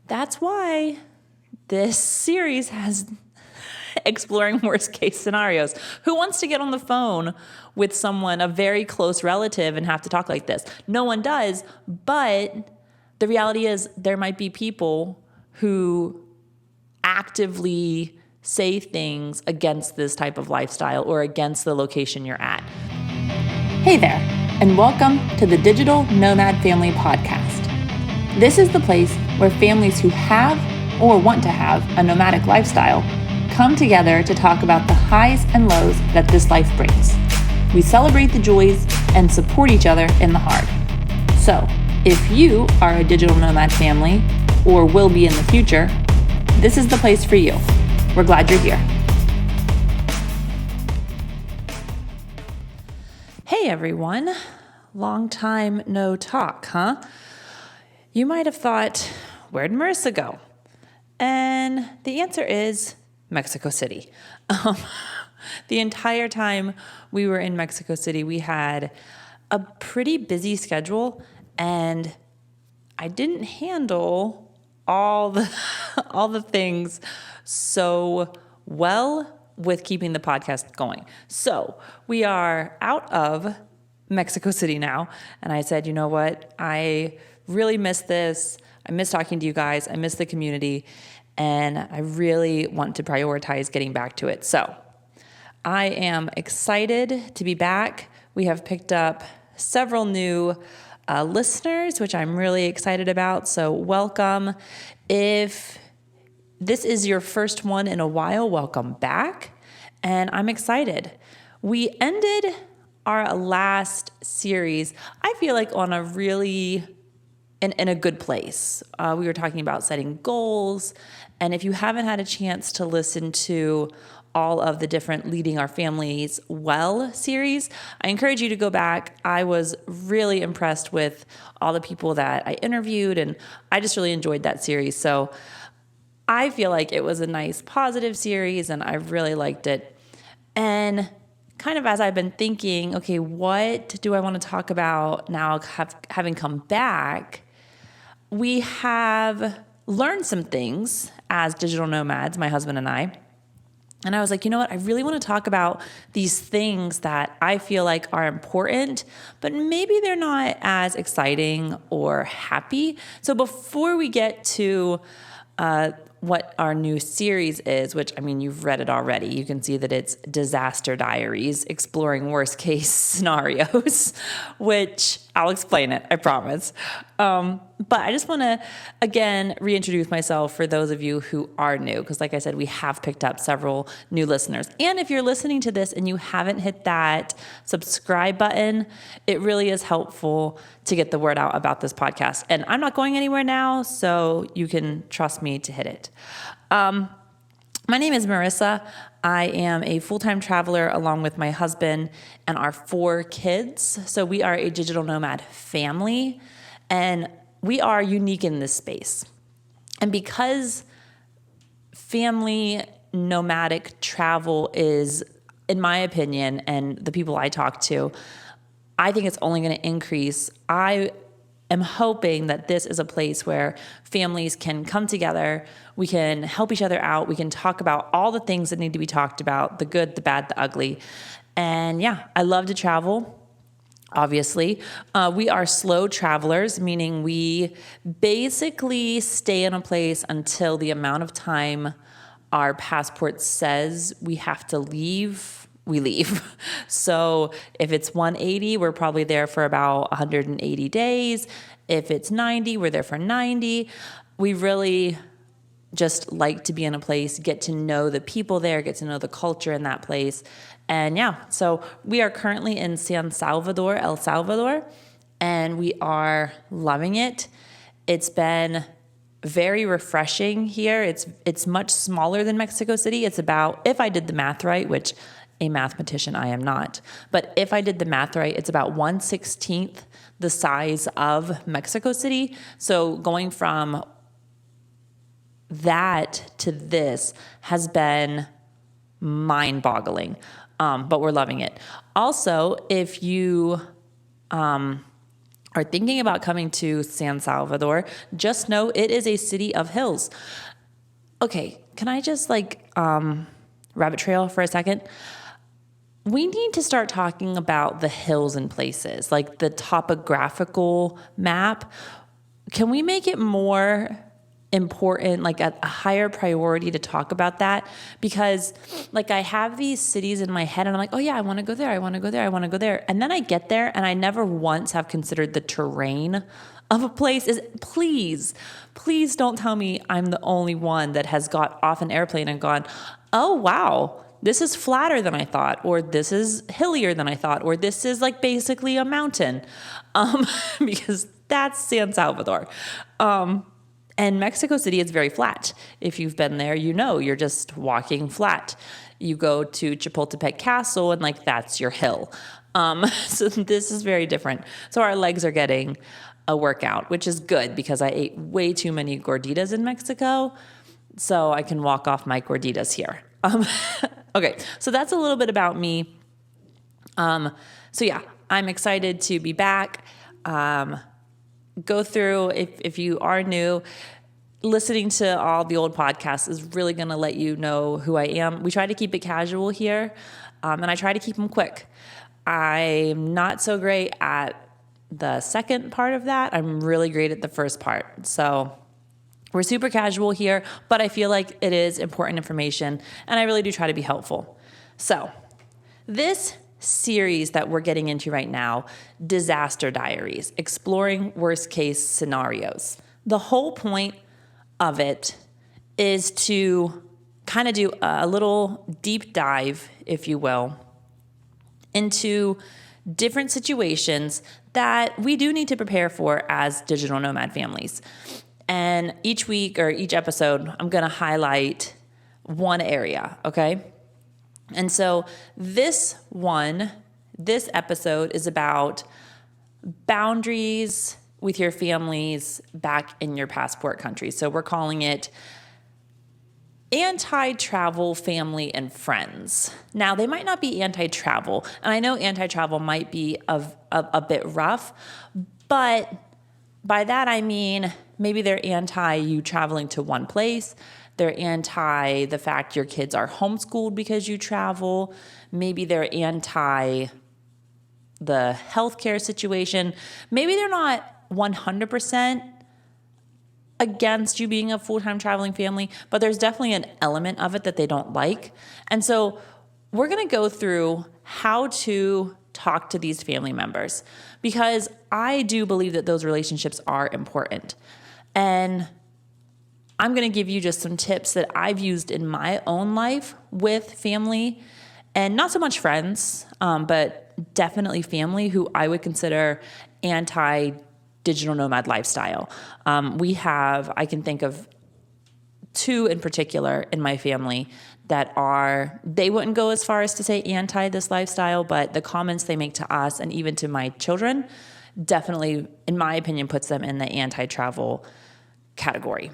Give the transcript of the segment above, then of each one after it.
That's why this series has exploring worst case scenarios. Who wants to get on the phone with someone, a very close relative, and have to talk like this? No one does, but the reality is there might be people who actively say things against this type of lifestyle or against the location you're at. Hey there, and welcome to the Digital Nomad Family podcast. This is the place where families who have or want to have a nomadic lifestyle come together to talk about the highs and lows that this life brings. We celebrate the joys and support each other in the hard. So, if you are a digital nomad family or will be in the future, this is the place for you. We're glad you're here. Hey everyone, long time no talk, huh? You might have thought, where'd Marissa go? And the answer is Mexico City. The entire time we were in Mexico City, we had a pretty busy schedule, and I didn't handle all the things so well with keeping the podcast going. So we are out of Mexico City now, and I said, you know what? I really miss this. I miss talking to you guys. I miss the community, and I really want to prioritize getting back to it. So I am excited to be back. We have picked up several new listeners, which I'm really excited about. So welcome. If this is your first one in a while, welcome back. And I'm excited. We ended our last series, I feel like, on a really in a good place. We were talking about setting goals. And if you haven't had a chance to listen to all of the different Leading Our Families Well series, I encourage you to go back. I was really impressed with all the people that I interviewed, and I just really enjoyed that series. So I feel like it was a nice, positive series, and I really liked it. And kind of as I've been thinking, okay, what do I want to talk about now having come back? We have learned some things as digital nomads, my husband and I. And I was like, you know what? I really want to talk about these things that I feel like are important, but maybe they're not as exciting or happy. So before we get to what our new series is, which, I mean, you've read it already. You can see that it's Disaster Diaries, exploring worst case scenarios, which I'll explain it, I promise. But I just want to, again, reintroduce myself for those of you who are new, because like I said, we have picked up several new listeners. And if you're listening to this and you haven't hit that subscribe button, it really is helpful to get the word out about this podcast. And I'm not going anywhere now, so you can trust me to hit it. My name is Marissa. I am a full-time traveler along with my husband and our 4 kids. So we are a digital nomad family, and we are unique in this space. And because family nomadic travel is, in my opinion, and the people I talk to, I think it's only going to increase. I am hoping that this is a place where families can come together, we can help each other out, we can talk about all the things that need to be talked about, the good, the bad, the ugly. And yeah, I love to travel, obviously. We are slow travelers, meaning we basically stay in a place until the amount of time our passport says we have to leave, we leave. So if it's 180, we're probably there for about 180 days. If it's 90, we're there for 90. We really just like to be in a place, get to know the people there, get to know the culture in that place. And yeah, so we are currently in San Salvador, El Salvador, and we are loving it. It's been very refreshing here. It's much smaller than Mexico City. It's about, if I did the math right, which a mathematician I am not, but if I did the math right, it's about 1/16 the size of Mexico City. So going from that to this has been mind-boggling, but we're loving it. Also, if you are thinking about coming to San Salvador, just know it is a city of hills. Okay, can I just rabbit trail for a second? We need to start talking about the hills and places, like the topographical map. Can we make it more important, like a higher priority to talk about that? Because I have these cities in my head and I'm like, oh yeah, I want to go there. I want to go there. I want to go there. And then I get there and I never once have considered the terrain of a place. Please don't tell me I'm the only one that has got off an airplane and gone, oh wow, this is flatter than I thought, or this is hillier than I thought, or this is basically a mountain, because that's San Salvador. And Mexico City is very flat. If you've been there, you're just walking flat. You go to Chapultepec Castle and that's your hill. So this is very different. So our legs are getting a workout, which is good because I ate way too many gorditas in Mexico. So I can walk off my gorditas here. Okay, so that's a little bit about me. So yeah, I'm excited to be back. Go through, if you are new, listening to all the old podcasts is really going to let you know who I am. We try to keep it casual here, and I try to keep them quick. I'm not so great at the second part of that. I'm really great at the first part. So we're super casual here, but I feel like it is important information, and I really do try to be helpful. So this series that we're getting into right now, Disaster Diaries, exploring worst case scenarios. The whole point of it is to kind of do a little deep dive, if you will, into different situations that we do need to prepare for as digital nomad families. And each week or each episode, I'm going to highlight one area, okay? And so this episode is about boundaries with your families back in your passport country. So we're calling it anti-travel family and friends. Now, they might not be anti-travel, and I know anti-travel might be a bit rough, but by that I mean maybe they're anti you traveling to one place. They're anti the fact your kids are homeschooled because you travel. Maybe they're anti the healthcare situation. Maybe they're not 100% against you being a full-time traveling family, but there's definitely an element of it that they don't like. And so we're going to go through how to talk to these family members, because I do believe that those relationships are important. And I'm going to give you just some tips that I've used in my own life with family, and not so much friends, but definitely family who I would consider anti-digital nomad lifestyle. I can think of two in particular in my family that they wouldn't go as far as to say anti this lifestyle, but the comments they make to us and even to my children definitely, in my opinion, puts them in the anti-travel category.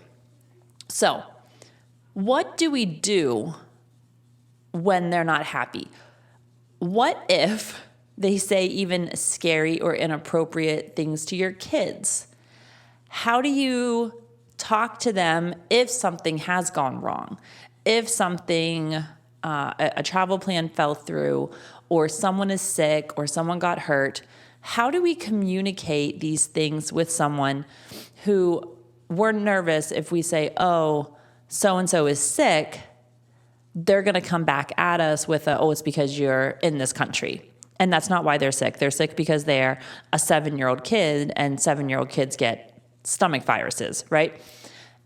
So, what do we do when they're not happy? What if they say even scary or inappropriate things to your kids? How do you talk to them if something has gone wrong? If something, a travel plan fell through, or someone is sick, or someone got hurt, how do we communicate these things with someone who we're nervous if we say, oh, so-and-so is sick, they're going to come back at us with it's because you're in this country. And that's not why they're sick. They're sick because they're a 7-year-old kid, and 7-year-old kids get stomach viruses, right?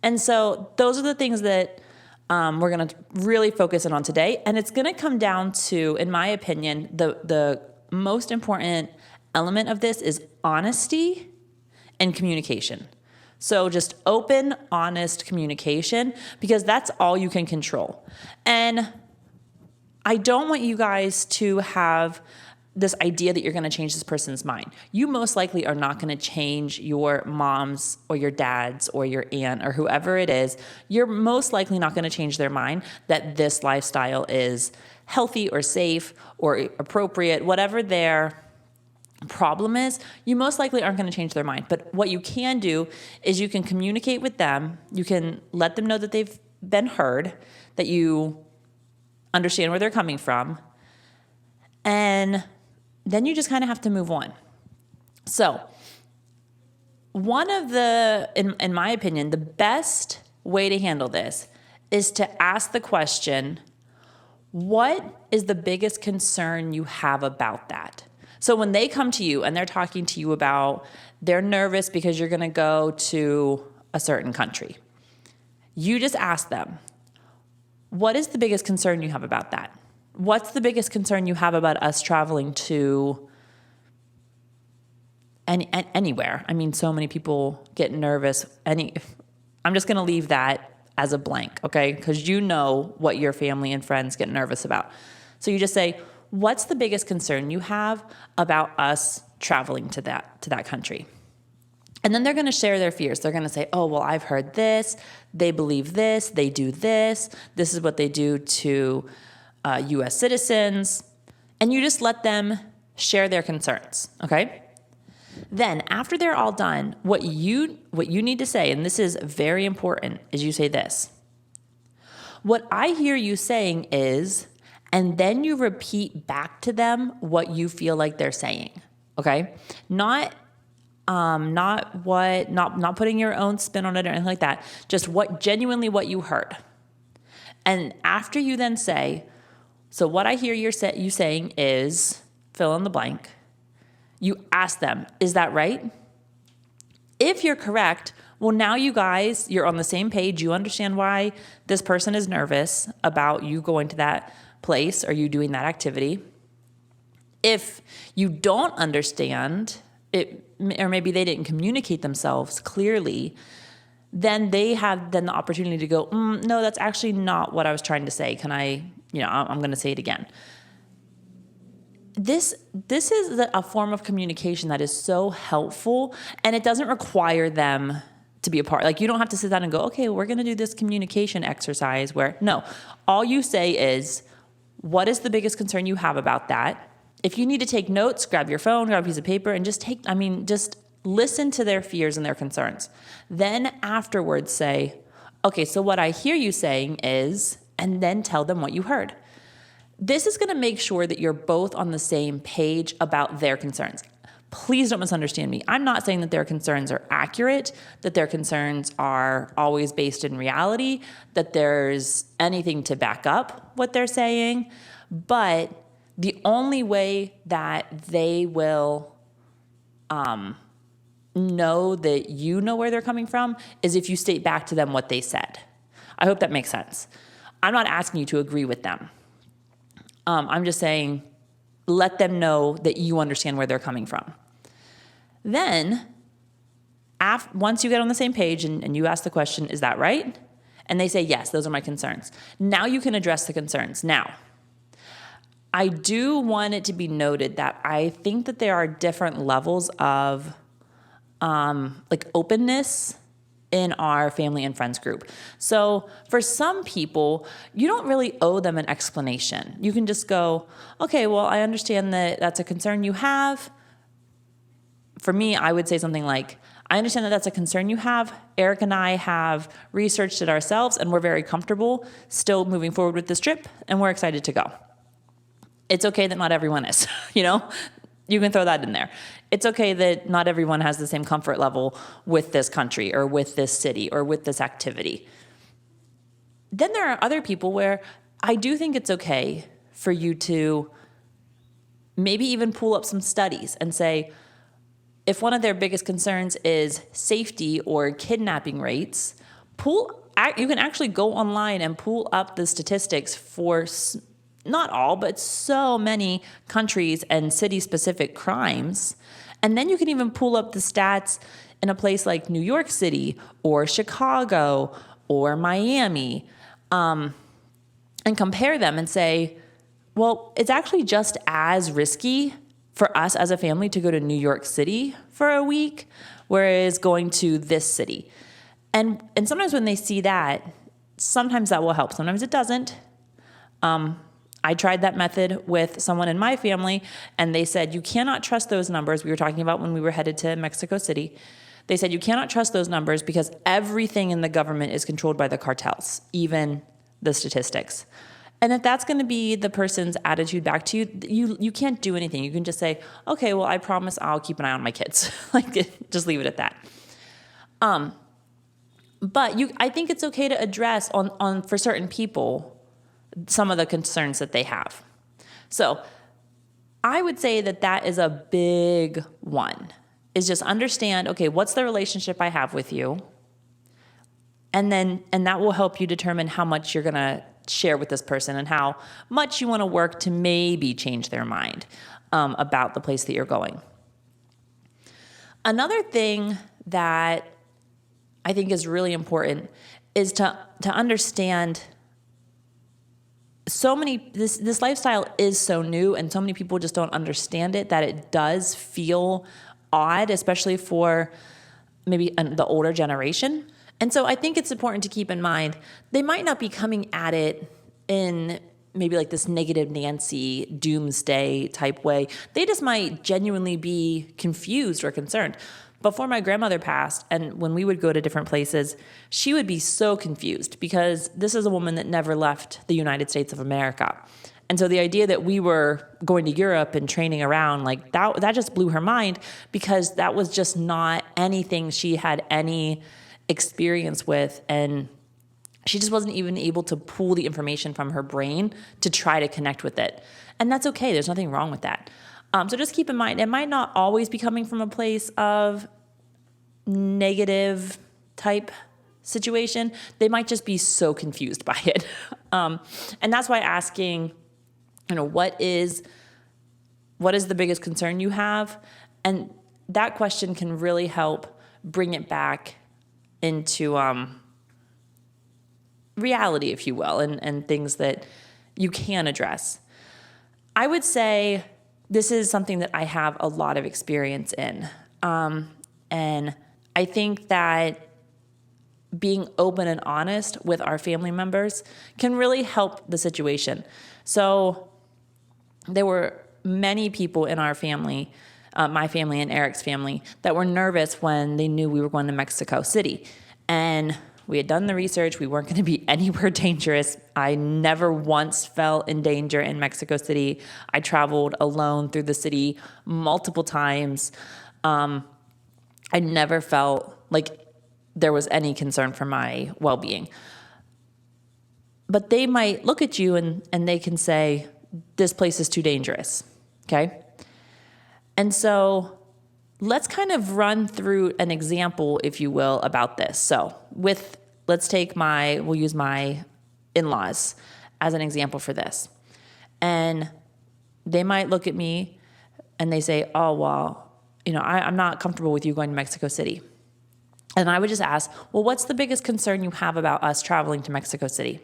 And so those are the things that we're going to really focus in on today. And it's going to come down to, in my opinion, the most important element of this is honesty and communication. So just open, honest communication, because that's all you can control. And I don't want you guys to have this idea that you're going to change this person's mind. You most likely are not going to change your mom's or your dad's or your aunt or whoever it is. You're most likely not going to change their mind that this lifestyle is healthy or safe or appropriate, whatever their Problem is, you most likely aren't going to change their mind. But what you can do is you can communicate with them. You can let them know that they've been heard, that you understand where they're coming from. And then you just kind of have to move on. So one of the, in my opinion, the best way to handle this is to ask the question, what is the biggest concern you have about that? So when they come to you and they're talking to you about they're nervous because you're going to go to a certain country, you just ask them, what is the biggest concern you have about that? What's the biggest concern you have about us traveling to anywhere? I mean, so many people get nervous. I'm just going to leave that as a blank, okay? Because you know what your family and friends get nervous about. So you just say, what's the biggest concern you have about us traveling to that country? And then they're going to share their fears. They're going to say, oh, well, I've heard this. They believe this. They do this. This is what they do to U.S. citizens. And you just let them share their concerns, okay? Then after they're all done, what you need to say, and this is very important, is you say this. What I hear you saying is, and then you repeat back to them what you feel like they're saying, okay? Not putting your own spin on it or anything like that. Just genuinely what you heard. And after you then say, so what I hear you saying is, fill in the blank. You ask them, is that right? If you're correct, well, now you guys, you're on the same page. You understand why this person is nervous about you going to that place or you doing that activity. If you don't understand it, or maybe they didn't communicate themselves clearly, then they have the opportunity to go, no, that's actually not what I was trying to say. I'm going to say it again. This is a form of communication that is so helpful, and it doesn't require them to be a part. Like, you don't have to sit down and go, okay, we're going to do this communication exercise where, no, all you say is, what is the biggest concern you have about that? If you need to take notes, grab your phone, grab a piece of paper, and just listen to their fears and their concerns. Then afterwards say, okay, so what I hear you saying is, and then tell them what you heard. This is going to make sure that you're both on the same page about their concerns. Please don't misunderstand me. I'm not saying that their concerns are accurate, that their concerns are always based in reality, that there's anything to back up what they're saying. But the only way that they will know that you know where they're coming from is if you state back to them what they said. I hope that makes sense. I'm not asking you to agree with them. I'm just saying, let them know that you understand where they're coming from. Then, once you get on the same page and you ask the question, is that right? And they say, yes, those are my concerns. Now you can address the concerns. Now, I do want it to be noted that I think that there are different levels of openness in our family and friends group. So for some people, you don't really owe them an explanation. You can just go, okay, well, I understand that that's a concern you have. For me, I would say something like, I understand that that's a concern you have. Eric and I have researched it ourselves, and we're very comfortable still moving forward with this trip, and we're excited to go. It's okay that not everyone is, You can throw that in there. It's okay that not everyone has the same comfort level with this country or with this city or with this activity. Then there are other people where I do think it's okay for you to maybe even pull up some studies and say, if one of their biggest concerns is safety or kidnapping rates, you can actually go online and pull up the statistics for not all, but so many countries and city-specific crimes. And then you can even pull up the stats in a place like New York City or Chicago or Miami, and compare them and say, well, it's actually just as risky for us as a family to go to New York City for a week, whereas going to this city. And sometimes when they see that, sometimes that will help. Sometimes it doesn't. I tried that method with someone in my family, and they said, you cannot trust those numbers. We were talking about when we were headed to Mexico City. They said, you cannot trust those numbers because everything in the government is controlled by the cartels, even the statistics. And if that's going to be the person's attitude back to you, you can't do anything. You can just say, okay, well, I promise I'll keep an eye on my kids. Like, just leave it at that. But I think it's okay to address on for certain people some of the concerns that they have. So I would say that is a big one, is just understand, okay, what's the relationship I have with you? And that will help you determine how much you're going to share with this person and how much you want to work to maybe change their mind about the place that you're going. Another thing that I think is really important is to understand this lifestyle is so new and so many people just don't understand it, that it does feel odd, especially for maybe the older generation. And so I think it's important to keep in mind, they might not be coming at it in maybe like this negative Nancy doomsday type way. They just might genuinely be confused or concerned. Before my grandmother passed, and when we would go to different places, she would be so confused because this is a woman that never left the United States of America. And so the idea that we were going to Europe and training around, like that just blew her mind, because that was just not anything she had any experience with. And she just wasn't even able to pull the information from her brain to try to connect with it. And that's okay. There's nothing wrong with that. So just keep in mind, it might not always be coming from a place of negative type situation. They might just be so confused by it. And that's why asking, what is the biggest concern you have? And that question can really help bring it back into reality, if you will, and things that you can address. I would say this is something that I have a lot of experience in. And I think that being open and honest with our family members can really help the situation. So there were many people in our family, my family and Eric's family, that were nervous when they knew we were going to Mexico City. And we had done the research. We weren't going to be anywhere dangerous. I never once fell in danger in Mexico City. I traveled alone through the city multiple times. I never felt like there was any concern for my well-being. But they might look at you and they can say, this place is too dangerous, okay? And so let's kind of run through an example, if you will, about this. So we'll use my in-laws as an example for this. And they might look at me and they say, oh, well, I'm not comfortable with you going to Mexico City. And I would just ask, well, what's the biggest concern you have about us traveling to Mexico City?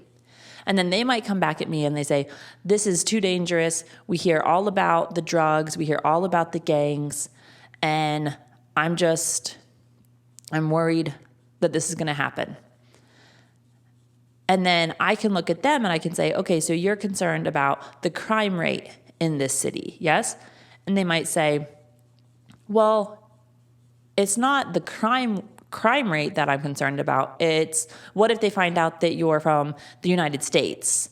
And then they might come back at me and they say, this is too dangerous. We hear all about the drugs. We hear all about the gangs. And I'm worried that this is going to happen. And then I can look at them and I can say, okay, so you're concerned about the crime rate in this city, yes? And they might say, well, it's not the crime rate that I'm concerned about. It's what if they find out that you're from the United States?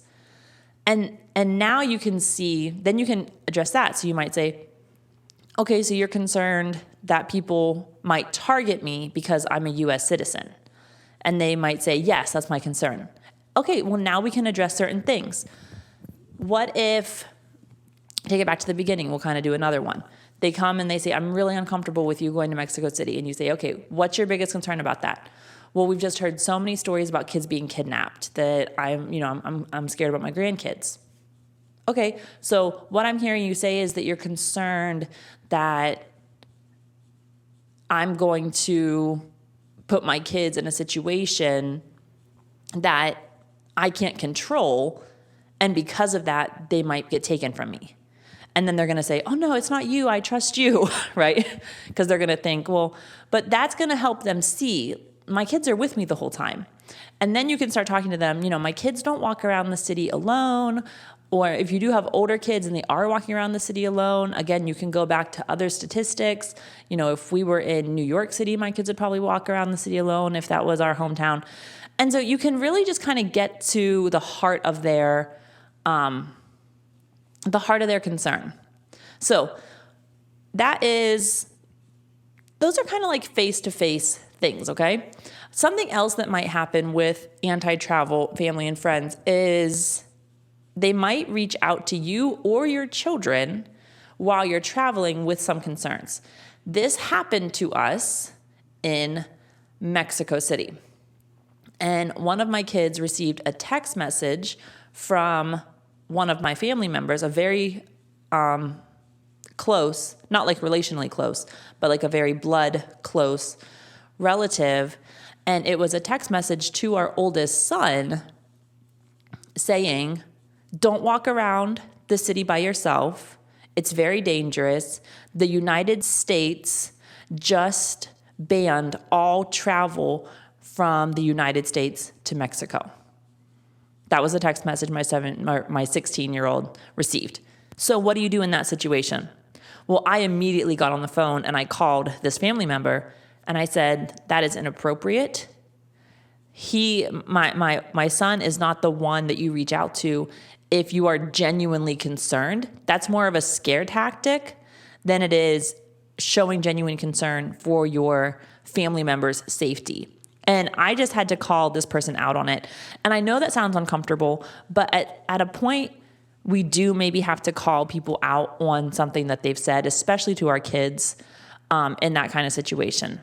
And now you can see, then you can address that. So you might say, okay, so you're concerned that people might target me because I'm a U.S. citizen. And they might say, yes, that's my concern. Okay, well, now we can address certain things. What if, take it back to the beginning, we'll kind of do another one. They come and they say, I'm really uncomfortable with you going to Mexico City. And you say, okay, what's your biggest concern about that? Well, we've just heard so many stories about kids being kidnapped that I'm scared about my grandkids. Okay, so what I'm hearing you say is that you're concerned that I'm going to put my kids in a situation that I can't control, and because of that, they might get taken from me. And then they're going to say, oh, no, it's not you. I trust you, right? Because they're going to think, well, but that's going to help them see my kids are with me the whole time. And then you can start talking to them, my kids don't walk around the city alone. Or if you do have older kids and they are walking around the city alone, again, you can go back to other statistics. If we were in New York City, my kids would probably walk around the city alone if that was our hometown. And so you can really just kind of get to the heart of their concern. So those are kind of like face-to-face things, okay? Something else that might happen with anti-travel family and friends is they might reach out to you or your children while you're traveling with some concerns. This happened to us in Mexico City. And one of my kids received a text message from one of my family members, a very close, not like relationally close, but like a very blood close relative. And it was a text message to our oldest son saying, don't walk around the city by yourself. It's very dangerous. The United States just banned all travel from the United States to Mexico. That was a text message my 16-year-old received. So what do you do in that situation? Well, I immediately got on the phone and I called this family member and I said, that is inappropriate. My son is not the one that you reach out to if you are genuinely concerned. That's more of a scare tactic than it is showing genuine concern for your family member's safety. And I just had to call this person out on it. And I know that sounds uncomfortable, but at a point, we do maybe have to call people out on something that they've said, especially to our kids in that kind of situation.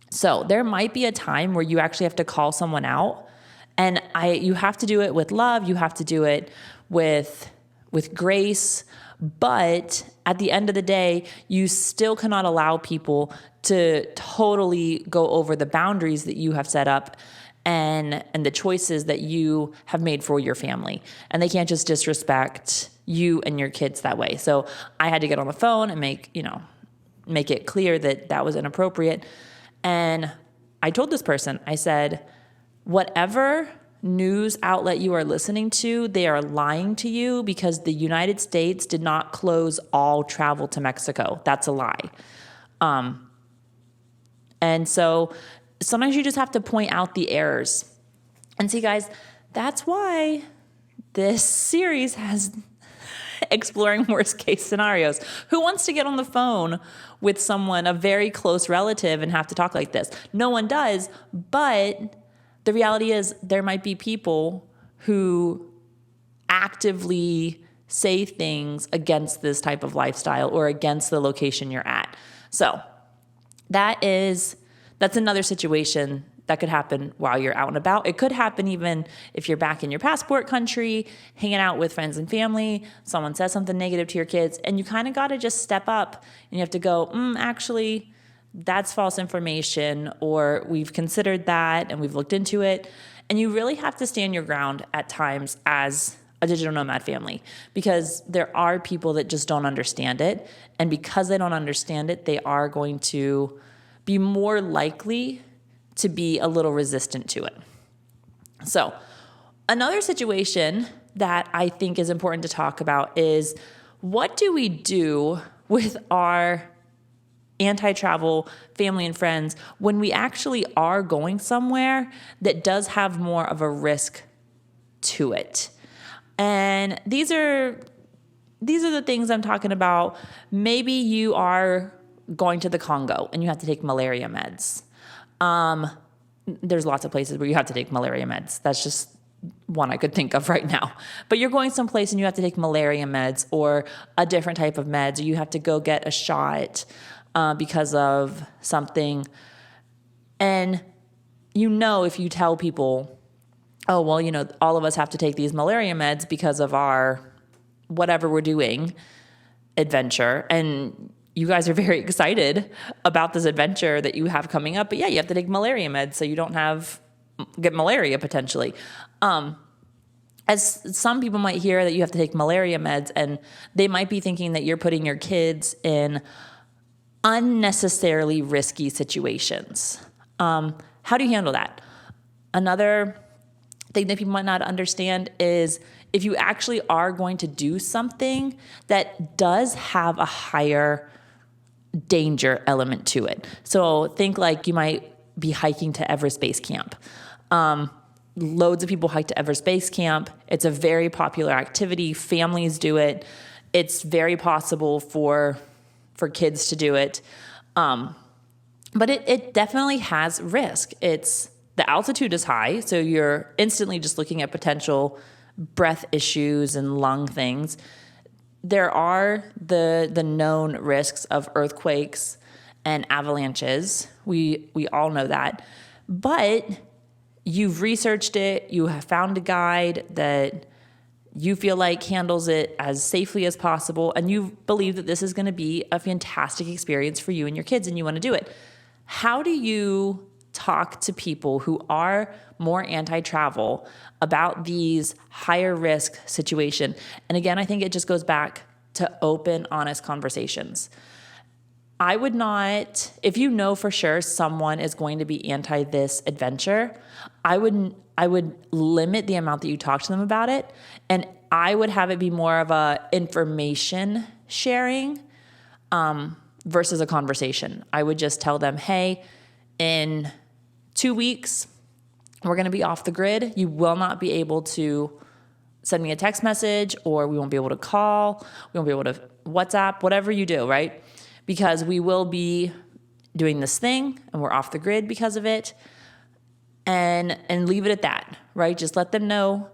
So there might be a time where you actually have to call someone out. And you have to do it with love. You have to do it with grace. But at the end of the day, you still cannot allow people to totally go over the boundaries that you have set up and the choices that you have made for your family. And they can't just disrespect you and your kids that way. So I had to get on the phone and make it clear that that was inappropriate. And I told this person, I said, whatever news outlet you are listening to, they are lying to you because the United States did not close all travel to Mexico. That's a lie. And so sometimes you just have to point out the errors. And see, guys, that's why this series has exploring worst case scenarios. Who wants to get on the phone with someone, a very close relative, and have to talk like this? No one does, but the reality is there might be people who actively say things against this type of lifestyle or against the location you're at. So that's another situation that could happen while you're out and about. It could happen even if you're back in your passport country, hanging out with friends and family, someone says something negative to your kids, and you kind of got to just step up and you have to go, actually, that's false information, or we've considered that and we've looked into it. And you really have to stand your ground at times as a digital nomad family, because there are people that just don't understand it. And because they don't understand it, they are going to be more likely to be a little resistant to it. So another situation that I think is important to talk about is, what do we do with our anti-travel family and friends when we actually are going somewhere that does have more of a risk to it? And these are the things I'm talking about. Maybe you are going to the Congo and you have to take malaria meds. There's lots of places where you have to take malaria meds. That's just one I could think of right now. But you're going someplace and you have to take malaria meds or a different type of meds, or you have to go get a shot because of something. And if you tell people, oh, well, all of us have to take these malaria meds because of our whatever we're doing adventure, and you guys are very excited about this adventure that you have coming up, but yeah, you have to take malaria meds so you don't get malaria potentially. As some people might hear that you have to take malaria meds, and they might be thinking that you're putting your kids in unnecessarily risky situations. How do you handle that? Another thing that people might not understand is if you actually are going to do something that does have a higher danger element to it. So think like you might be hiking to Everest Base Camp. Loads of people hike to Everest Base Camp. It's a very popular activity. Families do it. It's very possible for kids to do it. But it definitely has risk. The altitude is high, so you're instantly just looking at potential breath issues and lung things. There are the known risks of earthquakes and avalanches. We all know that. But you've researched it, you have found a guide that you feel like handles it as safely as possible, and you believe that this is going to be a fantastic experience for you and your kids, and you want to do it. How do you talk to people who are more anti-travel about these higher risk situation? And again, I think it just goes back to open, honest conversations. I would not, if you know for sure someone is going to be anti this adventure, I would limit the amount that you talk to them about it. And I would have it be more of a information sharing versus a conversation. I would just tell them, hey, in 2 weeks, we're going to be off the grid. You will not be able to send me a text message, or we won't be able to call. We won't be able to WhatsApp, whatever you do, right? Because we will be doing this thing and we're off the grid because of it, and leave it at that, right? Just let them know.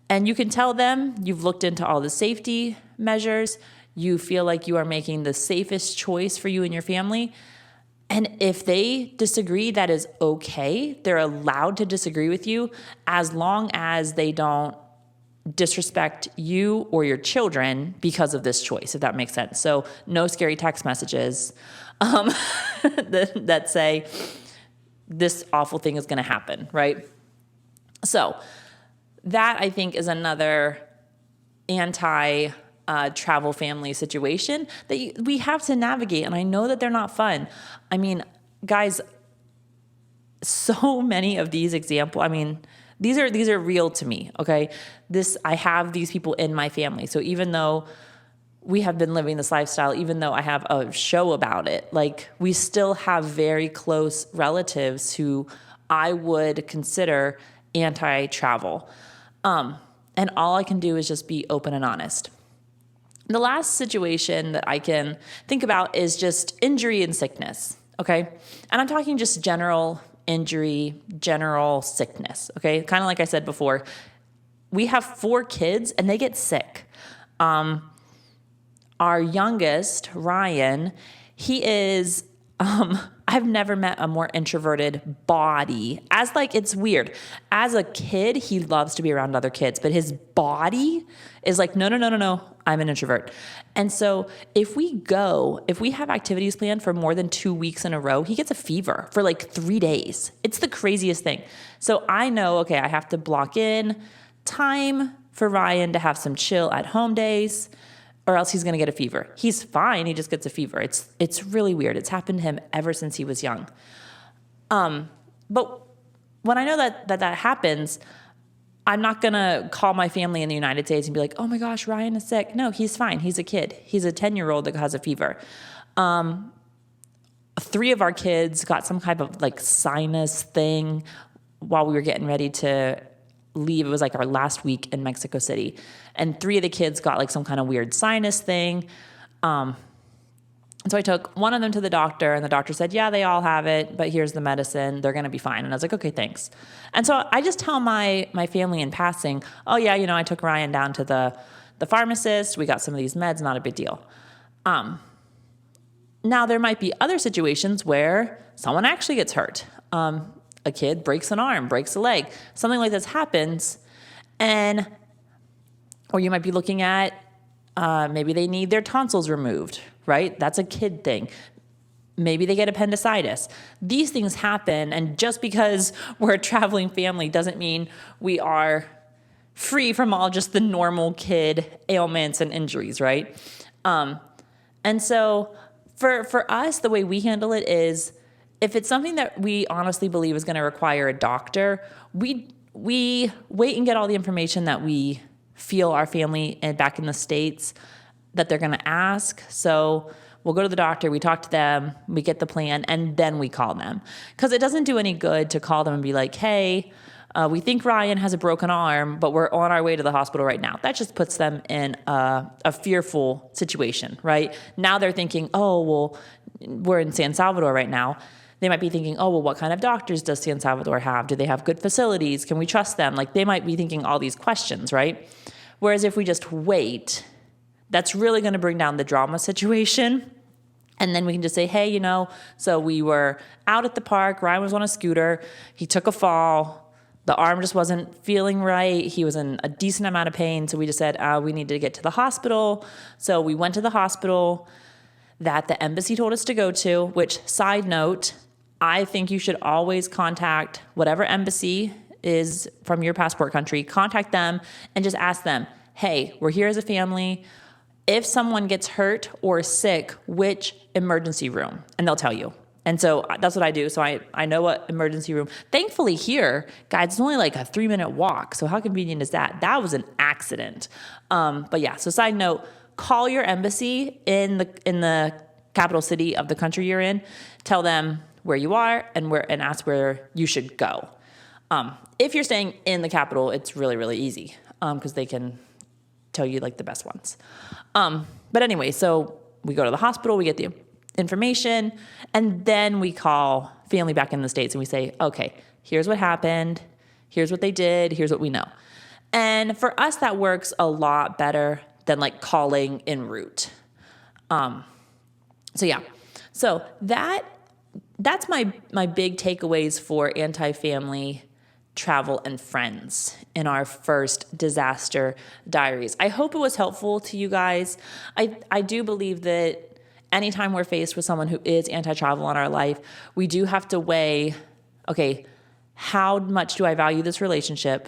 And you can tell them you've looked into all the safety measures. You feel like you are making the safest choice for you and your family. And if they disagree, that is okay. They're allowed to disagree with you as long as they don't disrespect you or your children because of this choice, if that makes sense. So no scary text messages that say this awful thing is going to happen, right? So that, I think, is another anti-travel family situation that we have to navigate. And I know that they're not fun. I mean, guys, so many of these examples, I mean, these are real to me, okay? I have these people in my family. So even though we have been living this lifestyle, even though I have a show about it, like, we still have very close relatives who I would consider anti-travel. And all I can do is just be open and honest. The last situation that I can think about is just injury and sickness, okay? And I'm talking just general injury, general sickness, okay? Kind of like I said before, we have 4 kids and they get sick. Our youngest, Ryan, he is, I've never met a more introverted body. It's weird. As a kid, he loves to be around other kids, but his body is like, no, I'm an introvert. And so if we have activities planned for more than 2 weeks in a row, he gets a fever for like 3 days. It's the craziest thing. So I know, okay, I have to block in time for Ryan to have some chill at home days, or else he's going to get a fever. He's fine. He just gets a fever. It's really weird. It's happened to him ever since he was young. But when I know that happens, I'm not going to call my family in the United States and be like, oh my gosh, Ryan is sick. No, he's fine. He's a kid. He's a 10-year-old that has a fever. 3 of our kids got some type of like sinus thing while we were getting ready to leave. It was like our last week in Mexico City. And 3 of the kids got like some kind of weird sinus thing. And so I took one of them to the doctor, and the doctor said, yeah, they all have it, but here's the medicine. They're going to be fine. And I was like, okay, thanks. And so I just tell my family in passing, oh yeah, I took Ryan down to the pharmacist. We got some of these meds, not a big deal. Now there might be other situations where someone actually gets hurt. A kid breaks an arm, breaks a leg, something like this happens. Or you might be looking at, maybe they need their tonsils removed, right? That's a kid thing. Maybe they get appendicitis. These things happen, and just because we're a traveling family doesn't mean we are free from all just the normal kid ailments and injuries, right? And so for us, the way we handle it is, if it's something that we honestly believe is going to require a doctor, we wait and get all the information that we feel our family and back in the States that they're going to ask. So we'll go to the doctor, we talk to them, we get the plan, and then we call them. Because it doesn't do any good to call them and be like, hey, we think Ryan has a broken arm, but we're on our way to the hospital right now. That just puts them in a fearful situation, right? Now they're thinking, oh, well, we're in San Salvador right now. They might be thinking, oh, well, what kind of doctors does San Salvador have? Do they have good facilities? Can we trust them? Like, they might be thinking all these questions, right? Whereas if we just wait, that's really going to bring down the drama situation. And then we can just say, hey, so we were out at the park. Ryan was on a scooter. He took a fall. The arm just wasn't feeling right. He was in a decent amount of pain. So we just said, we need to get to the hospital. So we went to the hospital that the embassy told us to go to, which, side note, I think you should always contact whatever embassy is from your passport country, contact them and just ask them, hey, we're here as a family. If someone gets hurt or sick, which emergency room? And they'll tell you. And so that's what I do. So I know what emergency room. Thankfully here, guys, it's only like a 3-minute walk. So how convenient is that? That was an accident. But yeah, so side note, call your embassy in the capital city of the country you're in. Tell them where you are and ask where you should go. If you're staying in the capital, it's really, really easy because they can tell you like the best ones. But anyway, so we go to the hospital, we get the information, and then we call family back in the States and we say, okay, here's what happened. Here's what they did. Here's what we know. And for us, that works a lot better than like calling en route. So that's my big takeaways for anti-family travel and friends in our first disaster diaries. I hope it was helpful to you guys. I do believe that anytime we're faced with someone who is anti-travel in our life, we do have to weigh, okay, how much do I value this relationship?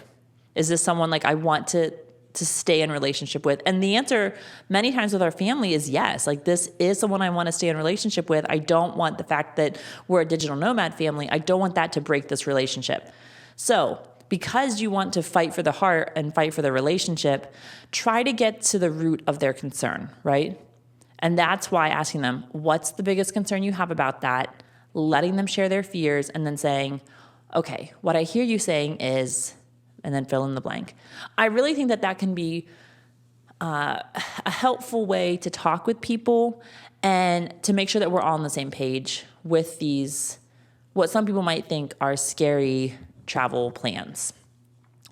Is this someone like I want to stay in relationship with? And the answer many times with our family is yes. Like, this is someone I want to stay in relationship with. I don't want the fact that we're a digital nomad family. I don't want that to break this relationship. So because you want to fight for the heart and fight for the relationship, try to get to the root of their concern, right? And that's why asking them, what's the biggest concern you have about that? Letting them share their fears and then saying, okay, what I hear you saying is, and then fill in the blank. I really think that can be a helpful way to talk with people and to make sure that we're all on the same page with these, what some people might think are scary travel plans.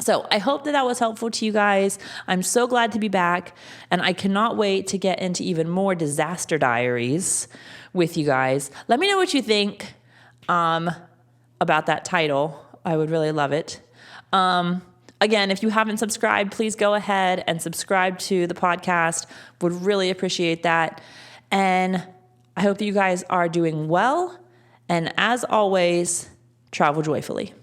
So I hope that was helpful to you guys. I'm so glad to be back, and I cannot wait to get into even more disaster diaries with you guys. Let me know what you think about that title. I would really love it. Again, if you haven't subscribed, please go ahead and subscribe to the podcast. Would really appreciate that. And I hope that you guys are doing well. And as always, travel joyfully.